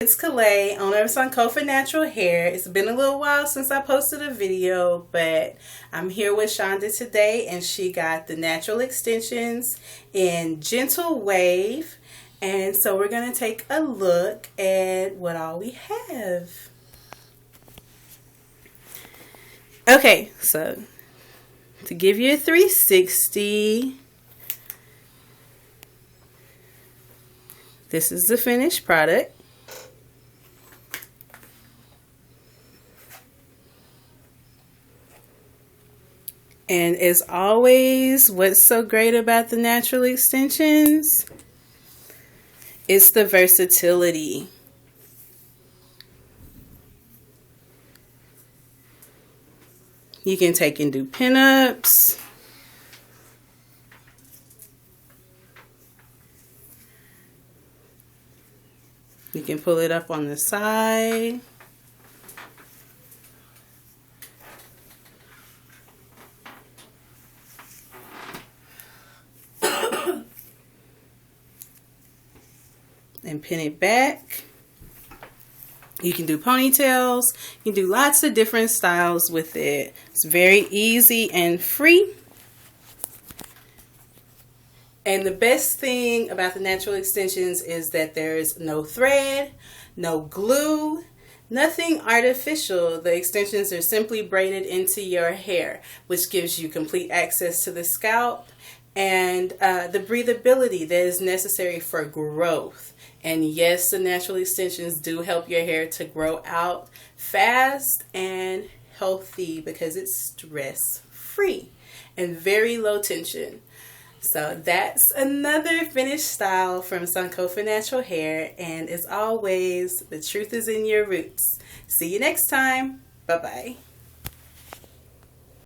It's Kalei, owner of Sankofa Natural Hair. It's been a little while since I posted a video, but I'm here with Shonda today, and she got the natural extensions in Gentle Wave. And so we're going to take a look at what all we have. Okay, so to give you a 360, this is the finished product. And as always, what's so great about the natural extensions? It's the versatility. You can take and do pinups. You can pull it up on the side. And pin it back. You can do ponytails. You can do lots of different styles with it. It's very easy and free. And the best thing about the natural extensions is that there's no thread, no glue, nothing artificial. The extensions are simply braided into your hair, which gives you complete access to the scalp and the breathability that is necessary for growth. And yes, the natural extensions do help your hair to grow out fast and healthy because it's stress-free and very low tension. So that's another finished style from Sankofa Natural Hair. And as always, the truth is in your roots. See you next time. Bye-bye.